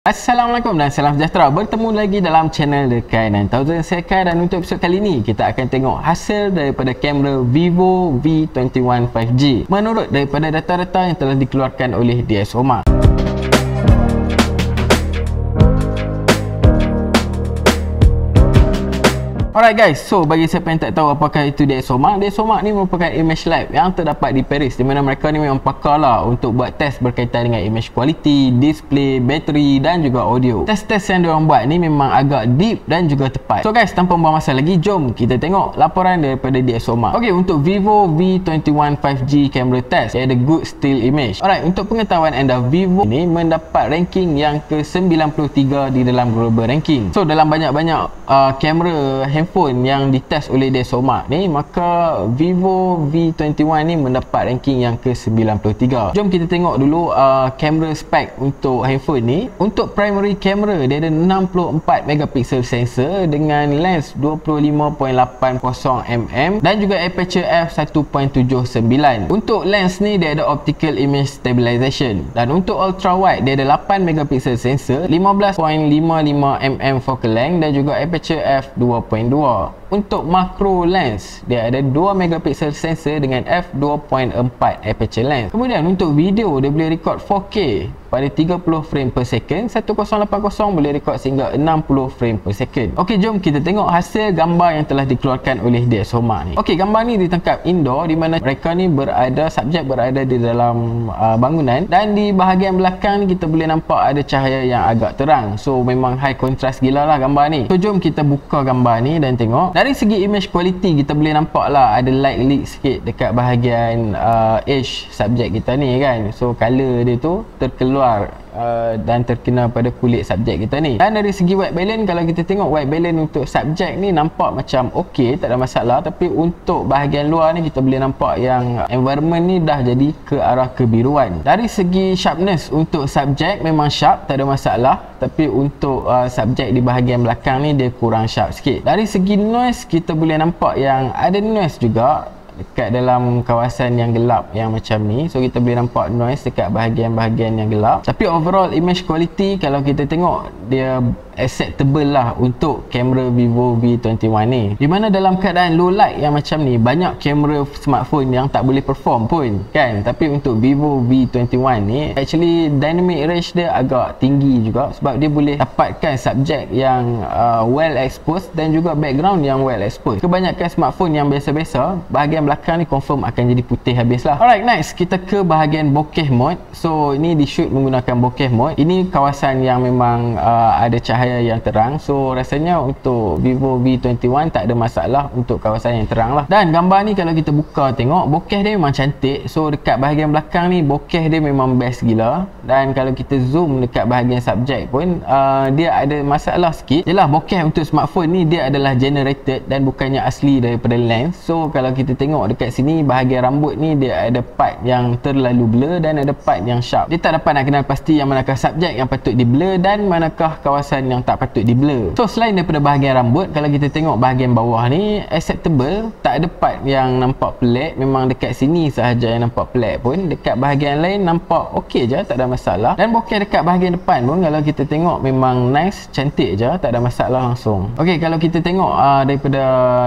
Assalamualaikum dan salam sejahtera. Bertemu lagi dalam channel The Kai 9000. Saya Kai dan untuk episod kali ini kita akan tengok hasil daripada kamera Vivo V21 5G menurut daripada data-data yang telah dikeluarkan oleh DxOMark. Alright guys, so bagi siapa yang tak tahu apakah itu DxOMark, DxOMark ni merupakan image lab yang terdapat di Paris, di mana mereka ni memang pakar lah untuk buat test berkaitan dengan image quality, display, bateri dan juga audio. Test-test yang diorang buat ni memang agak deep dan juga tepat. So guys, tanpa membuang masa lagi, jom kita tengok laporan daripada DxOMark. Okey, untuk Vivo V21 5G camera test, iaitu good still image. Alright, untuk pengetahuan anda, Vivo ni mendapat ranking yang ke-93 di dalam global ranking. So dalam banyak-banyak kamera handphone yang dites oleh DxOMark ni, maka Vivo V21 ni mendapat ranking yang ke-93. Jom kita tengok dulu kamera spek untuk handphone ni. Untuk primary camera, dia ada 64 megapixel sensor dengan lens 25.80mm dan juga aperture f1.79. Untuk lens ni dia ada optical image stabilization, dan untuk ultra wide dia ada 8 megapixel sensor, 15.55mm focal length dan juga aperture f2.2. Untuk macro lens, dia ada 2 megapixel sensor dengan f2.4 aperture length. Kemudian untuk video, dia boleh record 4K pada 30 frame per second, 1080 boleh record sehingga 60 frame per second. Okey, jom kita tengok hasil gambar yang telah dikeluarkan oleh DxOMark ni. Okey, gambar ni ditangkap indoor, di mana mereka ni subjek berada di dalam bangunan, dan di bahagian belakang ni kita boleh nampak ada cahaya yang agak terang. So memang high contrast gila lah gambar ni. So jom kita buka gambar ni dan tengok. Dari segi image quality, kita boleh nampak lah ada light leak sikit dekat bahagian edge subjek kita ni kan. So color dia tu terkeluar dan terkena pada kulit subjek kita ni. Dan dari segi white balance, kalau kita tengok white balance untuk subjek ni nampak macam okey, tak ada masalah. Tapi untuk bahagian luar ni kita boleh nampak yang environment ni dah jadi ke arah kebiruan. Dari segi sharpness untuk subjek memang sharp, tak ada masalah. Tapi untuk subjek di bahagian belakang ni dia kurang sharp sikit. Dari segi noise, kita boleh nampak yang ada noise juga dekat dalam kawasan yang gelap yang macam ni. So kita boleh nampak noise dekat bahagian-bahagian yang gelap. Tapi overall image quality, kalau kita tengok, dia acceptable lah untuk kamera Vivo V21 ni. Di mana dalam keadaan low light yang macam ni, banyak kamera smartphone yang tak boleh perform pun kan. Tapi untuk Vivo V21 ni, actually dynamic range dia agak tinggi juga, sebab dia boleh dapatkan subjek yang well exposed dan juga background yang well exposed. Kebanyakan smartphone yang biasa-biasa, bahagian belakang ni confirm akan jadi putih habis lah. Alright, next kita ke bahagian bokeh mode. So ini di shoot menggunakan bokeh mode. Ini kawasan yang memang ada cahaya yang terang. So rasanya untuk Vivo V21 tak ada masalah untuk kawasan yang terang lah. Dan gambar ni kalau kita buka tengok, bokeh dia memang cantik. So dekat bahagian belakang ni, bokeh dia memang best gila. Dan kalau kita zoom dekat bahagian subjek pun, dia ada masalah sikit. Yelah, bokeh untuk smartphone ni dia adalah generated dan bukannya asli daripada lens. So kalau kita tengok dekat sini, bahagian rambut ni dia ada part yang terlalu blur dan ada part yang sharp. Dia tak dapat nak kenal pasti yang manakah subjek yang patut di blur dan manakah kawasan yang tak patut di blur. So selain daripada bahagian rambut, kalau kita tengok bahagian bawah ni acceptable, tak ada part yang nampak pelik. Memang dekat sini sahaja yang nampak pelik pun, dekat bahagian lain nampak okey je, tak ada masalah. Dan bokeh dekat bahagian depan pun kalau kita tengok memang nice, cantik je, tak ada masalah langsung. Okey, kalau kita tengok daripada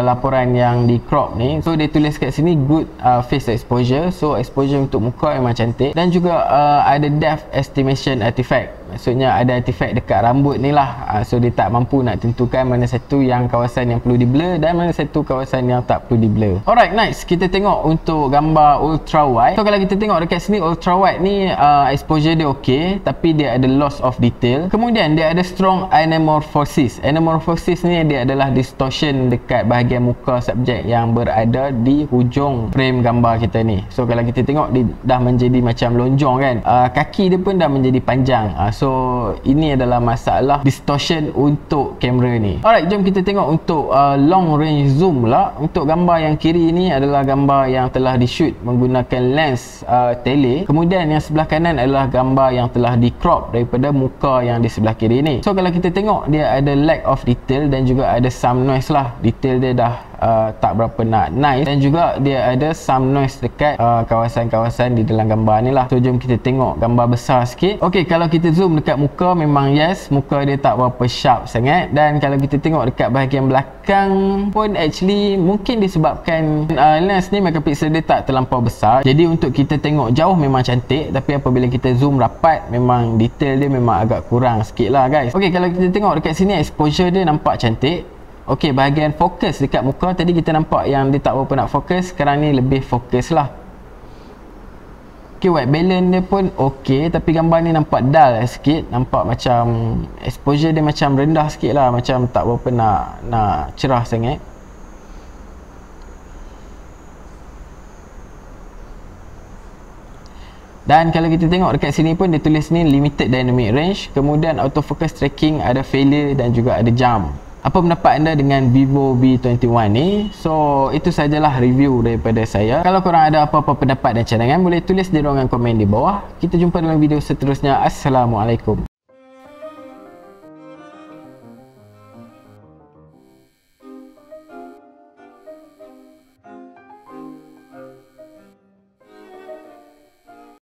laporan yang di crop ni, so dia tulis kat sini good face exposure. So exposure untuk muka memang cantik, dan juga ada depth estimation artifact. Maksudnya ada artifact dekat rambut ni lah. So dia tak mampu nak tentukan mana satu yang kawasan yang perlu di blur dan mana satu kawasan yang tak perlu di blur. Alright, next kita tengok untuk gambar ultra wide. So kalau kita tengok dekat sini, ultra wide ni exposure dia okey, tapi dia ada loss of detail. Kemudian dia ada strong anamorphosis. Anamorphosis ni dia adalah distortion dekat bahagian muka subjek yang berada di hujung frame gambar kita ni. So kalau kita tengok, dia dah menjadi macam lonjong kan. Kaki dia pun dah menjadi panjang. So ini adalah masalah distortion untuk kamera ni. Alright, jom kita tengok untuk long range zoom lah. Untuk gambar yang kiri ni adalah gambar yang telah di shoot menggunakan lens tele. Kemudian yang sebelah kanan adalah gambar yang telah di crop daripada muka yang di sebelah kiri ni. So kalau kita tengok, dia ada lack of detail dan juga ada some noise lah. Detail dia dah tak berapa nak nice, dan juga dia ada some noise dekat kawasan-kawasan di dalam gambar ni lah. So jom kita tengok gambar besar sikit. Ok, kalau kita zoom dekat muka, memang yes, muka dia tak berapa sharp sangat. Dan kalau kita tengok dekat bahagian belakang pun actually mungkin disebabkan lens ni megapixel dia tak terlampau besar, jadi untuk kita tengok jauh memang cantik, tapi apabila kita zoom rapat memang detail dia memang agak kurang sikit lah guys. Ok, kalau kita tengok dekat sini exposure dia nampak cantik. Ok, bahagian fokus dekat muka tadi kita nampak yang dia tak berapa nak fokus, sekarang ni lebih fokus lah. Ok, white balance dia pun ok, tapi gambar ni nampak dull sikit, nampak macam exposure dia macam rendah sikit lah, macam tak berapa nak cerah sangat. Dan kalau kita tengok dekat sini pun dia tulis ni limited dynamic range, kemudian autofocus tracking ada failure dan juga ada jump. Apa pendapat anda dengan Vivo V21 ni? So itu sajalah review daripada saya. Kalau korang ada apa-apa pendapat dan cadangan, boleh tulis di ruangan komen di bawah. Kita jumpa dalam video seterusnya. Assalamualaikum.